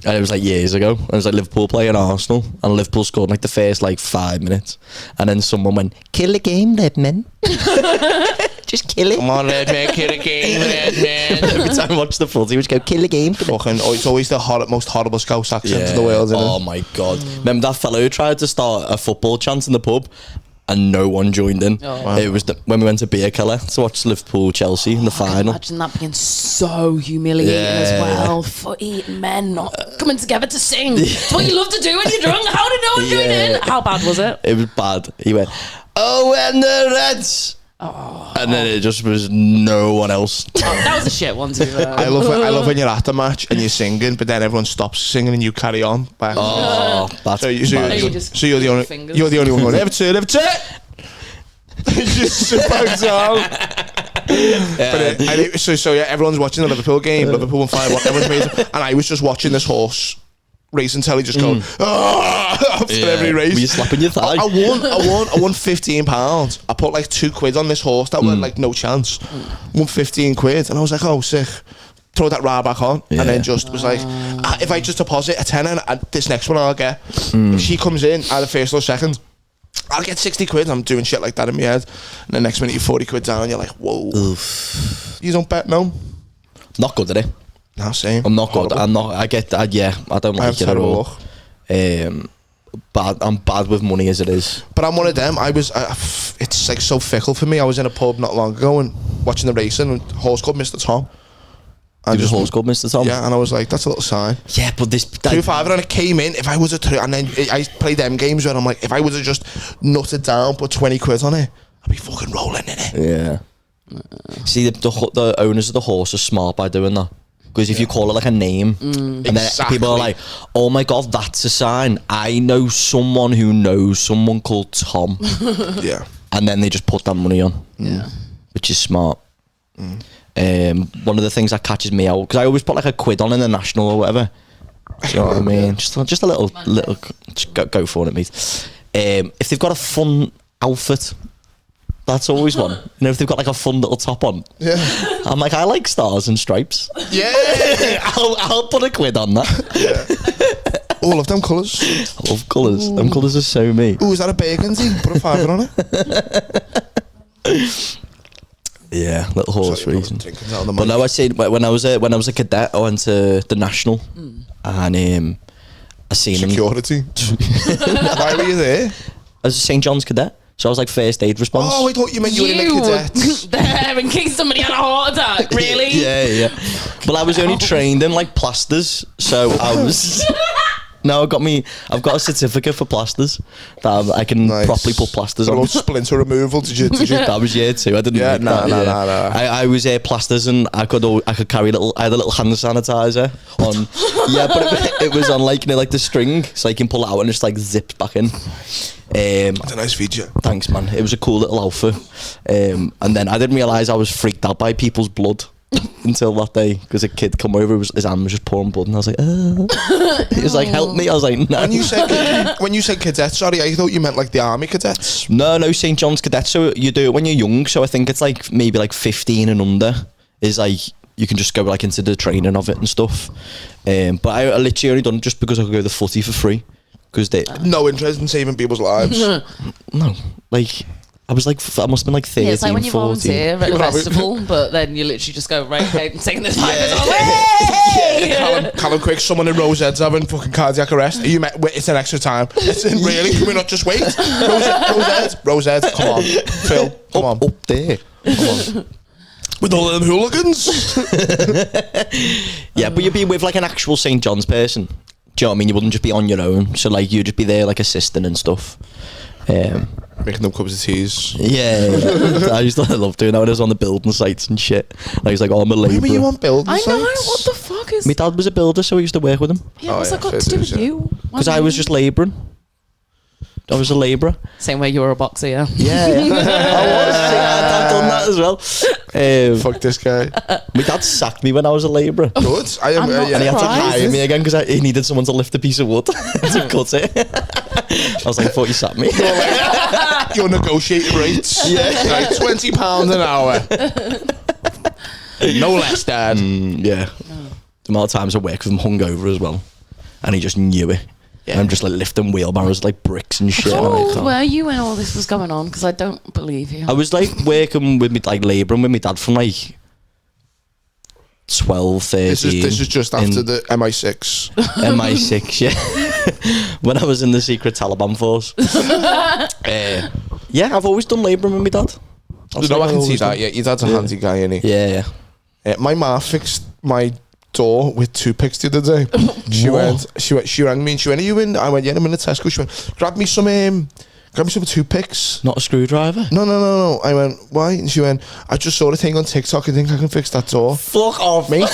and it was like years ago. And it was like Liverpool playing Arsenal, and Liverpool scored like the first like 5 minutes, and then someone went, "Kill the game, Redman." Just kill it. Come on, red man, kill the game, red man. Every time I watch the footy, we just go, "Kill the game." Fucking, it's always the most horrible Scouse accent in the world, isn't Oh it? my god! Remember that fellow who tried to start a football chant in the pub? And no one joined in. Oh. It was when we went to Beer Keller to watch Liverpool Chelsea in the final. Imagine that being so humiliating as Yeah. well. Footy men not coming together to sing. It's what you love to do when you're drunk. How did no one join in? How bad was it? It was bad. He went, "Oh, and the Reds." Oh. And then it just was no one else. That was a shit one too. I love when you're at the match and you're singing, but then everyone stops singing and you carry on. Back. Oh, that's So you're the only fingers. you're the only one going Everton. You just sit back down. So yeah, everyone's watching the Liverpool game. Liverpool won 5-1. Everyone's made, and I was just watching this horse racing telly just going after every race. Were you slapping your thigh? I won £15. I put like £2 on this horse that were like no chance. Won 15 quid, and I was like, oh, sick. Throw that ride back on, and then just was like, if I just deposit a tenner, and this next one I'll get. If she comes in either first or second, I'll get 60 quid. I'm doing shit like that in my head, and the next minute you're 40 quid down. You're like, whoa. Oof. You don't bet, no? Not good at it. No, same. I'm not good. I'm not. I get that. Yeah, I don't like it at all. Bad. I'm bad with money as it is. But I'm one of them. It's like so fickle for me. I was in a pub not long ago and watching the racing, and a horse called Mr. Tom. And just horse called Mr. Tom. Yeah, and I was like, that's a little sign. Yeah, but this 2-5 and it came in. If I was and then I played them games where I'm like, if I was to just nutted down, put 20 quid on it, I'd be fucking rolling in it. Yeah. See, the owners of the horse are smart by doing that. Because if you call it like a name, and then people are like, oh my God, that's a sign. I know someone who knows someone called Tom. Yeah. And then they just put that money on. Yeah. Which is smart. One of the things that catches me out, because I always put like a quid on in the national or whatever. You know what I mean? Just a little just go for it, mate. If they've got a fun outfit, that's always one. You know, if they've got like a fun little top on. Yeah. I'm like, I like stars and stripes. Yeah. I'll put a quid on that. Yeah. All of them colours. I love colours. Them colours are so me. Ooh, is that a burgundy? Put a £5 on it. Yeah, little horse racing. But no, I said when I was a cadet, I went to the national, and I seen security. Why were you there? I was a St. John's cadet, so I was like first aid response. Oh, I thought you meant you were in the cadets. There in case somebody had a heart attack. Really? Yeah. Well, I was only trained in like plasters, so I was. No, I've got a certificate for plasters that I can properly put plasters on. Splinter removal, did you? That was year 2. I didn't. Yeah, no. I was plasters, and I could carry I had a little hand sanitizer on. Yeah, but it was on like, you know, like the string, so you can pull it out and just like zips back in. That's a nice feature. Thanks, man. It was a cool little outfit. And then I didn't realise I was freaked out by people's blood. Until that day, because a kid come over, his hand was just pouring blood, and I was like, he was like, help me. I was like, no. When you said cadets, sorry, I thought you meant like the army cadets. No, St. John's cadets. So you do it when you're young. So I think it's like maybe like 15 and under is like you can just go like into the training of it and stuff. But I literally only done it just because I could go to the footy for free. Because they no interest in saving people's lives. No, like. I was like, I must have been like 13, it's like when you 14. volunteer at a festival, but then you literally just go, right, okay, I'm taking this Callum, quick, someone in Rosehead's having fucking cardiac arrest. It's an extra time. Really? Can we not just wait? Rosehead, come on. Phil, come on. Up there. Come on. With all them hooligans. Yeah, but you'd be with like an actual St. John's person. Do you know what I mean? You wouldn't just be on your own. So like you'd just be there like assisting and stuff. Making them cups of teas. Yeah. I used to love doing that when I was on the building sites and shit. And I was like, oh, I'm a labourer. Why were you on building sites? I know, what the fuck is... My dad was a builder, so I used to work with him. Yeah, what's that got to do with you? Because I was just labouring. I was a labourer. Same way you were a boxer, yeah? Yeah. I was. I'd done that as well. Fuck this guy. My dad sacked me when I was a labourer. Good. I'm not and he had to surprised. hire me again because he needed someone to lift a piece of wood to cut it. I was like, I thought you sacked me. You're negotiating rates. Yeah. Like £20 an hour. No less, Dad. Yeah. The amount of times I worked with him hungover as well. And he just knew it. Yeah. And I'm just like lifting wheelbarrows like bricks and shit. How old were you when all this was going on? Because I don't believe you. I was like working with me, like labouring with my dad from like 12, 13. This is just after the MI6. MI6, yeah. When I was in the secret Taliban force. Yeah, I've always done labouring with my dad. I can see that. Yeah, your dad's a handy guy, isn't he? Yeah. My ma fixed my door with toothpicks the other day. She rang me and she went, are you in? I went, yeah, I'm in the Tesco. She went, grab me some toothpicks. Not a screwdriver? No. I went, why? And she went, I just saw a thing on TikTok. I think I can fix that door. Fuck off, mate.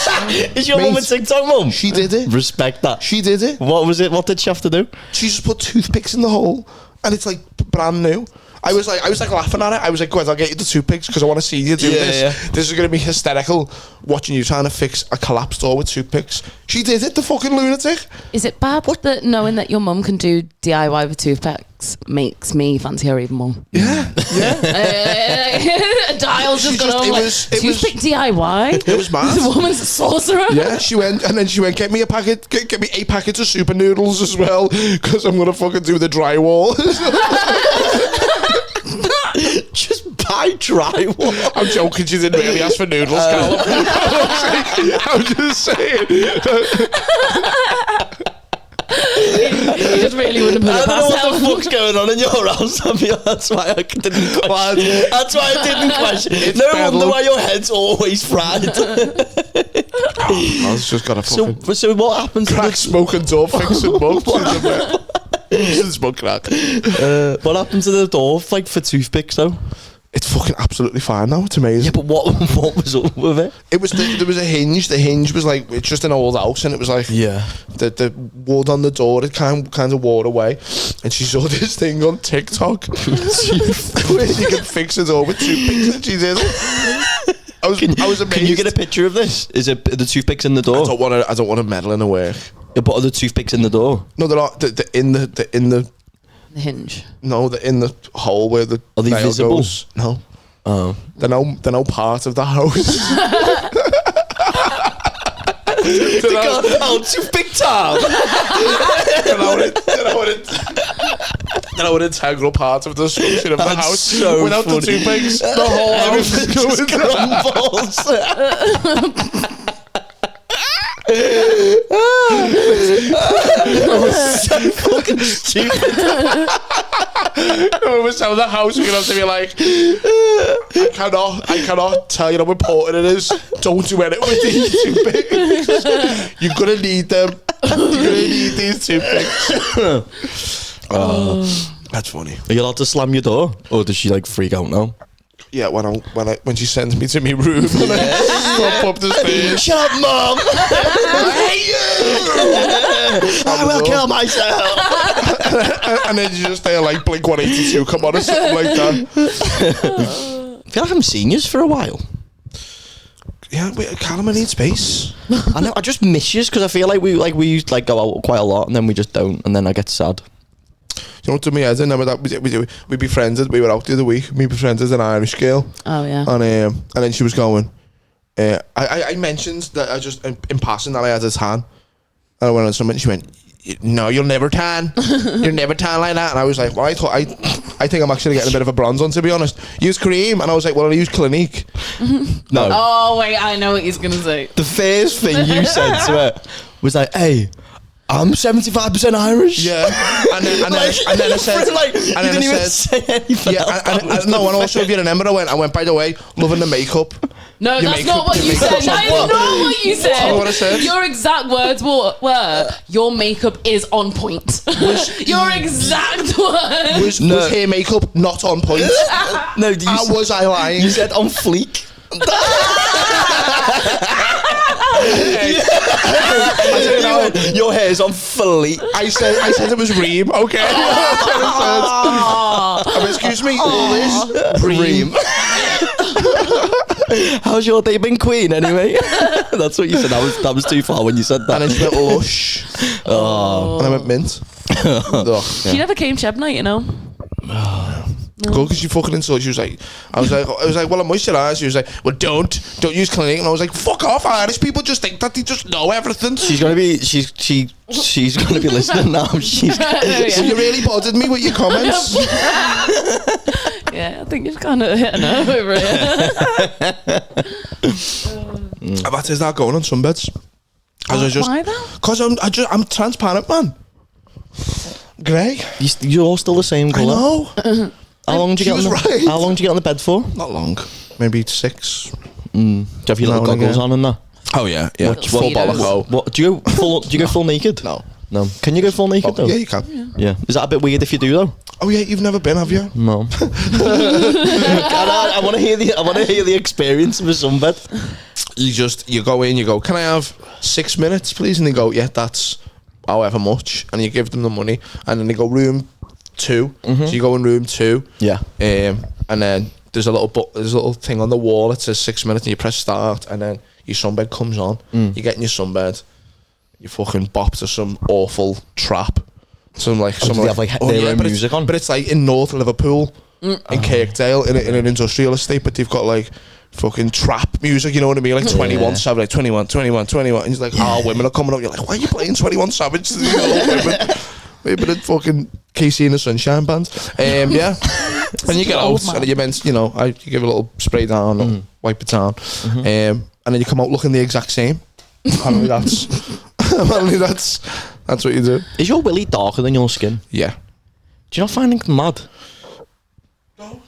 Is your mum a TikTok mum? She did it. Respect that. She did it. What was it? What did she have to do? She just put toothpicks in the hole and it's like brand new. I was like laughing at it. I was like, "Guys, I'll get you the toothpicks because I want to see you do this. Yeah. This is going to be hysterical. Watching you trying to fix a collapsed door with toothpicks." She did it, the fucking lunatic. Is it bad that knowing that your mum can do DIY with toothpicks makes me fancy her even more? Yeah. A dial's just gone on. Toothpick DIY. It was mad. This woman's a sorcerer. Yeah, she went, get me a packet, get me 8 packets of super noodles as well, because I'm gonna fucking do the drywall. Just buy drywall. I'm joking, she didn't really ask for noodles, Callum. I'm just saying. You just really wouldn't put I it don't know past what the her. fuck's going on in your house. I mean, that's why I didn't question. That's why I didn't question. It's No bedlam. wonder why your head's always fried. I was just gonna fucking So what happens? crack smoking door fixing mum. She's smoke crack. What happened to the door, like, for toothpicks though? It's fucking absolutely fine now. It's amazing. Yeah, but what was up with it? It was there was a hinge. The hinge was like, it's just an old house, and it was like the wood on the door. It kind of wore away, and she saw this thing on TikTok where you can fix a door with toothpicks, and she did it. I was amazed. Can you get a picture of this? Is it the toothpicks in the door? I don't want to meddle in the work. Yeah, but are the toothpicks in the door? No, they're not. They're in the The hinge. no, they're in the hole where the Are they nail visible? goes. No. Oh. They're no part of the house. Toothpick time! They're not an integral part of the structure of the That's house. so Without funny. the toothpicks, the whole house is going crumbles. So fucking stupid. When we sell the house, we're gonna have to be like, I cannot tell you how important it is. Don't do anything with these toothpicks. You're gonna need them. You're gonna need these toothpicks. That's funny. Are you allowed to slam your door? Or does she like freak out now? Yeah, when she sends me to my room and I stop up the stairs. Shut up, Mum! I hate you! I will kill myself! And then you just hear like Blink 182 come on or something like that. I feel like I haven't seen you for a while. Yeah, Callum, I need space. I know. I just miss you because I feel like we used to like go out quite a lot and then we just don't, and then I get sad. You know what to me? I didn't know that we befriended. We were out the other week. We befriended an Irish girl. Oh yeah. And then she was going. I mentioned that I just in passing that I had a tan. And I went on something. And she went, "No, you'll never tan. You'll never tan like that." And I was like, "Well, I think I'm actually getting a bit of a bronze on, to be honest. Use cream." And I was like, "Well, I use Clinique." No. Oh wait, I know what he's gonna say. The first thing you said to her was like, "Hey, I'm 75% Irish." Yeah. And then I said, like, you and then didn't I even said, say anything. yeah, and also if you remember, I went, by the way, loving the makeup. No, Your that's makeup- not what your you said. makeup's That on is point. not what you said. That's what I said. Your exact words were, "Your makeup is on point." Your exact words. Was hair makeup not on point? No, Was I lying? You said on fleek. Your hair's on fleek. I said it was Reem, okay? Excuse me, all this Reem. How's your day been, Queen, anyway? That's what you said. That was too far when you said that. And it's a bit lush. And I went mint. She never came Cheb night, you know. Good, because she fucking insulted. She was like, I was like, well, I moisturise. She was like, well, don't use Clinique. And I was like, fuck off, Irish people just think that they just know everything. She's gonna be she's gonna be listening now. So you really bothered me with your comments. Yeah, I think you've kind of hit a nerve over here. I've had to start going on Sunbeds. Why though? Because I'm transparent, man. Grey. You're all still the same I colour. know. How long do you get on the bed for? Not long. Maybe 6. Do you have your little goggles on and that? Oh yeah. What Full bollock. What do you go full naked? No. Can you go full naked though? Yeah, you can. Yeah. Is that a bit weird if you do though? Oh yeah, you've never been, have you? No. I want to hear the experience of a sunbed. You go in, you go, can I have 6 minutes, please? And they go, yeah, that's however much. And you give them the money, and then they go room 2. So you go in room 2. Yeah. And then there's a little thing on the wall that says 6 minutes, and you press start, and then your sunbed comes on. You get in your sunbed, you fucking bop to some awful trap. Some like they have like their own music on? But it's like in North Liverpool, in Kirkdale, in an industrial estate, but they've got like fucking trap music, you know what I mean? Like 21 Savage, like 21. And he's like, women are coming up. You're like, why are you playing 21 Savage to these old women? Maybe the fucking Casey and the Sunshine Band. Yeah. And you get out, and you give a little spray down, or wipe it down, and then you come out looking the exact same. Apparently that's what you do. Is your willy darker than your skin? Yeah. Do you not find it mad? No.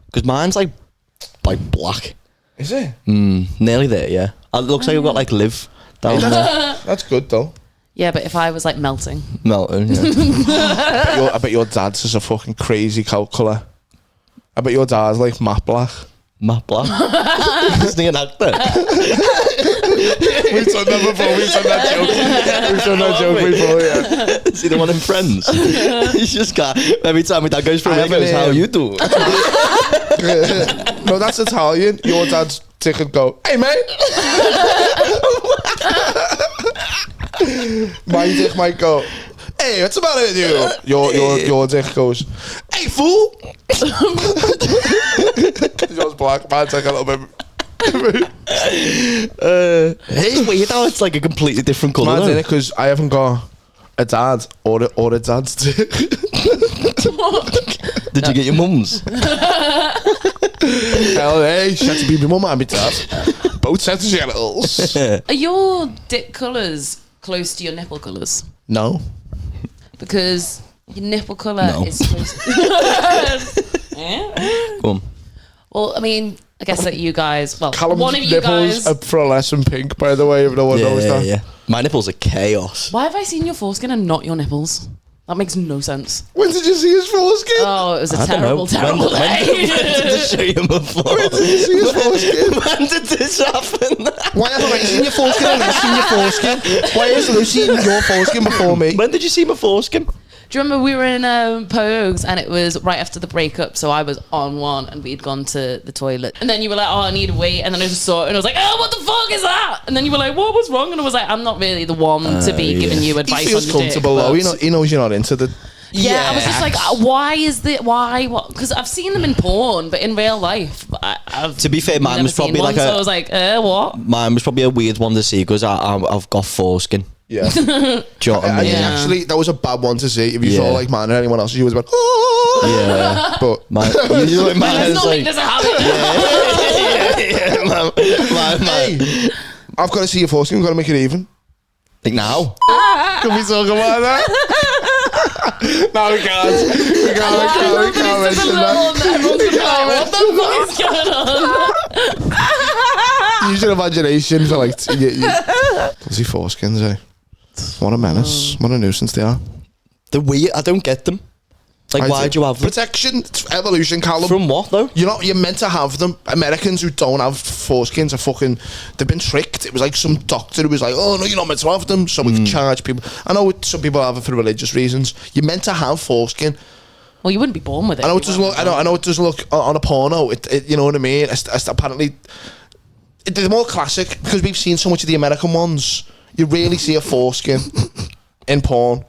Because mine's like black. Is it? Nearly there, yeah. It looks like you've got like live down there. That's good though. Yeah, but if I was like melting. Melting, yeah. I bet your dad's is a fucking crazy coat colour. I bet your dad's like matte black. Matte black? Isn't he an actor? We've done that before. We've done that joke before, yeah. Is he the one in Friends? He's just got, every time my dad goes through it, he goes, how you do? No, that's Italian. Your dad's Tik and go, hey mate. My dick might go, hey, what's the matter with you? Your dick goes, hey fool. Yours black, mine's like a little bit. It's weird how it's like a completely different colour. Mine's in it because I haven't got a dad or a dad's dick. Did you get your mum's? Hell, hey, she had to be my mum and my dad. Both sets of genitals. Are your dick colours close to your nipple colours? No. Because your nipple colour is close. Go on. Well, I mean, I guess that you guys. Well, Callum's one of you nipples guys. are pearlescent pink, by the way, if no one knows that. Yeah. My nipples are chaos. Why have I seen your foreskin and not your nipples? That makes no sense. When did you see his foreskin? Oh, it was a I don't know. terrible When day. did this show you before? When did you see his foreskin? When did this happen? Why haven't I seen your foreskin and I've seen your foreskin? Why has Lucy seen your foreskin before me? When did you see my foreskin? Do you remember we were in Pogues and it was right after the breakup, so I was on one and we'd gone to the toilet. And then you were like, oh, I need a wee. And then I just saw it and I was like, oh, what the fuck is that? And then you were like, what was wrong? And I was like, I'm not really the one to be giving you advice. He feels on your comfortable dick, though. He knows you're not into the... Yeah, I was just like, why is the what? Because I've seen them in porn, but in real life, I've to be fair, mine never was probably seen one, like so I was like, what? Mine was probably a weird one to see because I've got foreskin. Yeah. Do you know what I mean? Yeah. Actually, that was a bad one to see. If you saw Yeah. like mine or anyone else, you was like, oh. Yeah. But Usually mine That's is not like... like, does it have it? Mine. hey, I've got to see your foreskin. We've got to make it even. Like now? Can we talk about that? No, we can't. We can't mention that. What the fuck is going on? Use your imagination for like... Bloody foreskins, eh? What a menace. What a nuisance they are. They're weird. I don't get them. Like, why do you have them? Protection, evolution, Callum. From what, though? You're meant to have them. Americans who don't have foreskins are fucking... They've been tricked. It was like some doctor who was like, oh, no, you're not meant to have them. So we can charge people. I know some people have it for religious reasons. You're meant to have foreskin. Well, you wouldn't be born with it. I know it doesn't look... I know it doesn't look on a porno. It you know what I mean? It's apparently... They're more classic because we've seen so much of the American ones. You rarely see a foreskin in porn.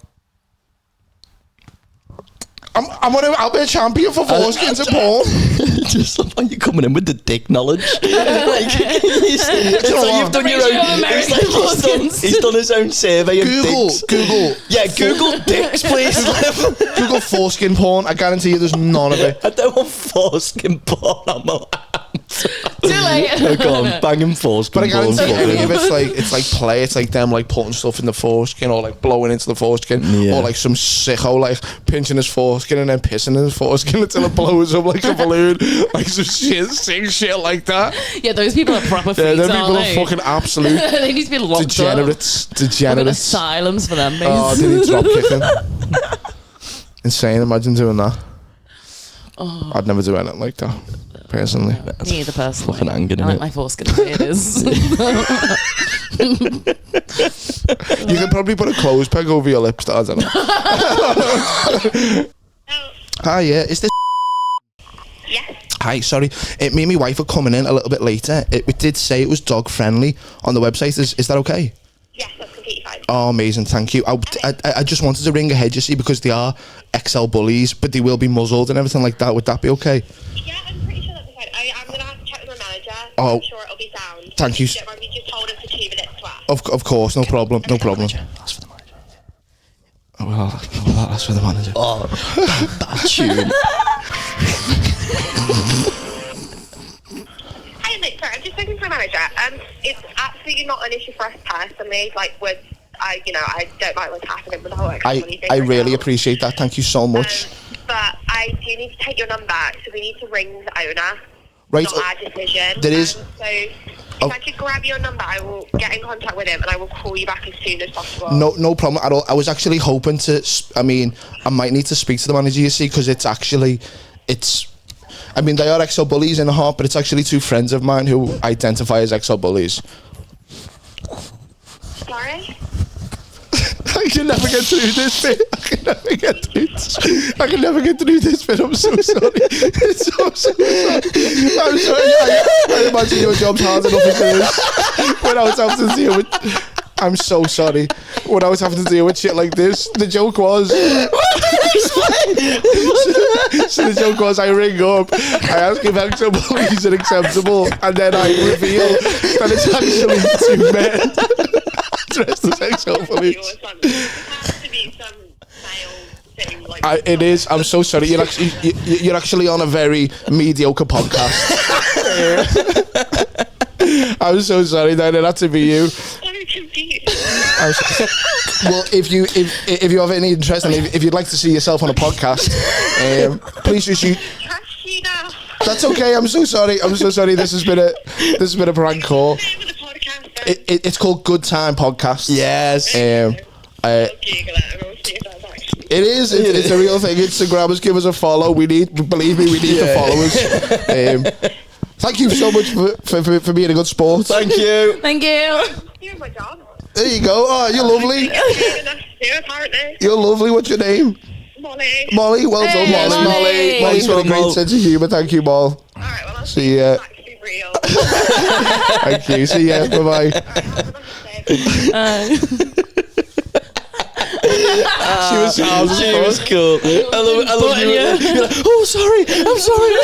I'll be a champion for foreskins in porn. Just like when you're coming in with the dick knowledge. It's like you've done your own. He's done his own survey of dicks. Google. Yeah, Google dicks, please. Google foreskin porn. I guarantee you there's none of it. I don't want foreskin porn on my hands. Too late. Oh, go on, banging foreskin But I porn. guarantee any of it's like play. It's like them like putting stuff in the foreskin or like blowing into the foreskin or like some sicko like pinching his foreskin and then pissing in his foreskin until it blows up like a balloon, like some sick shit like that. Yeah, those people are proper freaks, Yeah, them people aren't are they? fucking absolute They need to be locked degenerates. up. Fucking asylums for them, mate. Oh, they need drop kicking. Insane. Imagine doing that. I'd never do anything like that. personally. Me either, personally. Fucking hanging, I like innit? my foreskin the way it is. You could probably put a clothes peg over your lips. I don't know. Hi, yeah. Is this? Yes. Hi, sorry. Me and my wife are coming in a little bit later. It did say it was dog friendly on the website. Is that okay? Yes, that's completely fine. Oh, amazing. Thank you. I just wanted to ring ahead, you see, because they are XL bullies, but they will be muzzled and everything like that. Would that be okay? Yeah, I'm pretty sure that'll be fine. I'm going to have to check with my manager. Oh. I'm sure it'll be sound. Thank you. Don't mind me just hold him for 2 minutes to ask. Of course, no problem. No problem. That's for the manager. Oh, well, that's for the manager. Oh, that tune. Hi, mate. Sorry, I'm just speaking to my manager. It's absolutely not an issue for us personally. Like, I don't like what's happening with the whole I really appreciate that. Thank you so much. But I do need to take your number, so we need to ring the owner. Right. Not our decision. There is. So if I could grab your number, I will get in contact with him and I will call you back as soon as possible. No problem at all. I was actually hoping to. I might need to speak to the manager, you see, because they are XL bullies in the heart, but it's actually two friends of mine who identify as XL bullies. Sorry? I can never get through this bit. I can never get through this bit. I'm so sorry. It's so sorry. I'm sorry. I imagine your job's hard enough as it is. When I was having to deal with... I'm so sorry. When I was having to deal with shit like this, the joke was... So the joke was, I ring up, I ask if XL bullies are acceptable, and then I reveal that it's actually two men dressed as XL bullies. It has to be some male thing. Like It is. I'm so sorry. You're actually on a very mediocre podcast. I'm so sorry, Diana. That to be you. I'm confused. Well, if you have any interest and if you'd like to see yourself on a podcast, please just shoot. Trust you now. That's okay. I'm so sorry. This has been a prank call. Name of the podcast. It's called Good Time Podcast. Yes. Google it and we'll see if that's actually. It is. It's a real thing. Instagrammers, give us a follow. Believe me, we need the followers. Thank you so much for being a good sport. Thank you. Thank you. Doing my job. There you go. Oh, you're lovely. Apparently. You're lovely. What's your name? Molly. Molly. Well done, Hey, Molly. Molly. Molly's got a great sense of humour. Thank you, Mol. Alright, well, I'll See ya. actually real. Thank you. See ya. Bye bye. She was Cool. I love you. You're like, oh, sorry. I'm sorry.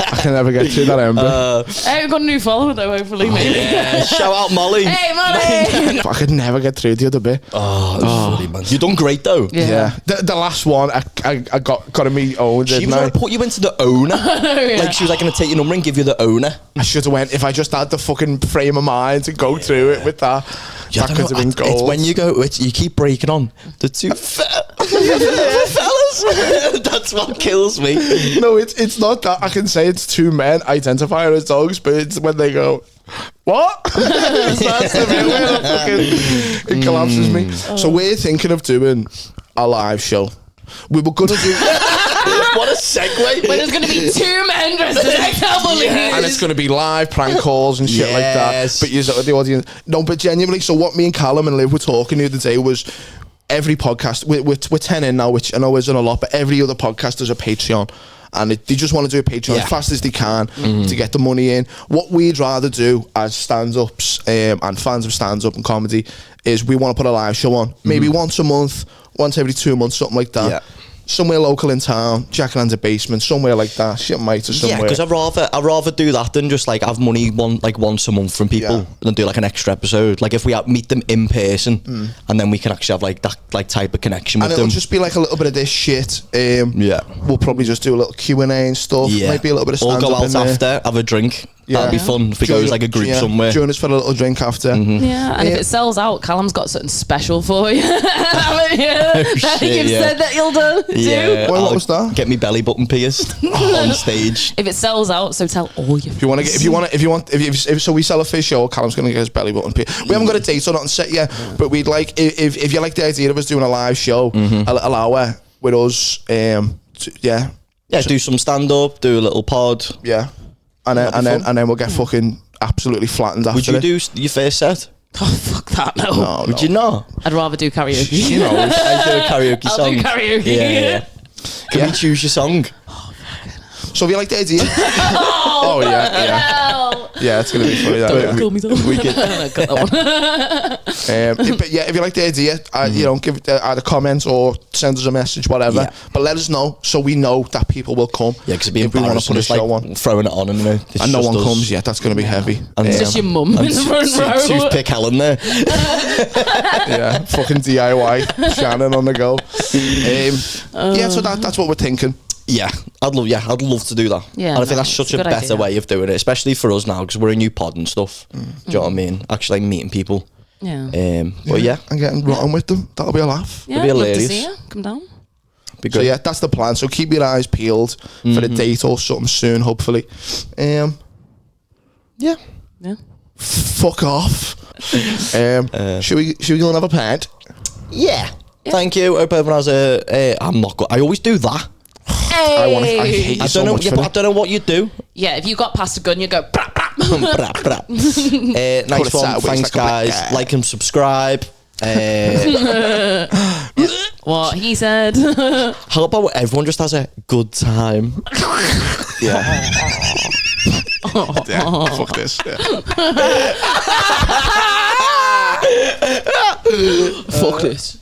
I can never get through that, Ember. Hey, we've got a new follower though, hopefully, maybe. Yeah, shout out Molly. Hey, Molly! I could never get through the other bit. Oh, funny, man. You done great though. Yeah. The last one, I got to meet own, She didn't was I? going to put you into the owner. Like, she was like going to take your number and give you the owner. I should have went, if I just had the fucking frame of mind to go through it with that. That could have been gold. It's when you you keep breaking on the two fellas. That's what kills me. No, it's not that. I can say it's two men identifying as dogs, but it's when they go, what? That's the bit where it collapses me. So we're thinking of doing a live show. We were going to do... What a segue. But there's going to be two men dressed as XL bullies. And it's going to be live prank calls and shit like that. But you're the audience. No, but genuinely, so what me and Callum and Liv were talking the other day was every podcast, we're 10 in now, which I know isn't a lot, but every other podcast has a Patreon. And they just want to do a Patreon as fast as they can to get the money in. What we'd rather do as stand-ups and fans of stand-up and comedy is we want to put a live show on. Maybe once a month, once every 2 months, something like that. Yeah. Somewhere local in town, Jack Land's basement, somewhere like that, shit might or somewhere. Yeah, because I'd rather do that than just like have money once a month from people than do like an extra episode. Like if we meet them in person and then we can actually have like that like type of connection with them. And it'll just be like a little bit of this shit. We'll probably just do a little Q&A and stuff. Yeah. Maybe a little bit of stand-up. Or go out in there. after, have a drink. Yeah. That'd be fun if it goes like a group somewhere. Join us for a little drink after. Yeah, and if it sells out, Callum's got something special for you. Haven't you? That you've said that you'll do. Yeah. Well, what was that? Get me belly button pierced on stage. If it sells out, so tell all your If so we sell a fish show, Callum's gonna get his belly button pierced. We haven't got a date or nothing set yet, but we'd like if you like the idea of us doing a live show, an hour with us, Yeah, do some stand up, do a little pod. Yeah, and then we'll get fucking absolutely flattened after. Would you it. do your first set? Oh, fuck that, no. Would you not? I'd rather do karaoke. You know, I do a karaoke I'll song. do karaoke. Yeah. Can we choose your song? So if you like the idea, oh yeah, it's gonna be funny. That, yeah. Call me We could. But yeah, if you like the idea, you know, give it either comments or send us a message, whatever. Yeah. But let us know so we know that people will come. Yeah, because it'd be if we want to embarrassing put a just like show on, throwing it on and no one comes yet. That's going to be heavy. And It's just your mum in the front row. Toothpick Helen there. Yeah, fucking DIY, Shannon on the go. Yeah, so that's what we're thinking. Yeah, I'd love to do that. Yeah, and I think no, that's it's such a a good better idea. way of doing it, especially for us now because we're a new pod and stuff. Do you know what I mean? Actually, like meeting people. Yeah. But yeah, and getting rotten with them. That'll be a laugh. Yeah, be I'd love to hilarious. see you. Come down. be So good. yeah, that's the plan. So keep your eyes peeled for the date or something soon, hopefully. Yeah. Yeah. Fuck off. Should we go and have a pint? Yeah. Thank you. Hope everyone has I'm not good. I always do that. I hate you I so don't know. much Yeah, for but I it. don't know what you do. Yeah, if you got past a gun, you go. Brap, brap. Brap, brap. Nice it one. sideways Thanks, like a guys. black guy. Like and subscribe. What he said. How about everyone just has a good time? Yeah. Yeah, fuck this. Yeah. Fuck this.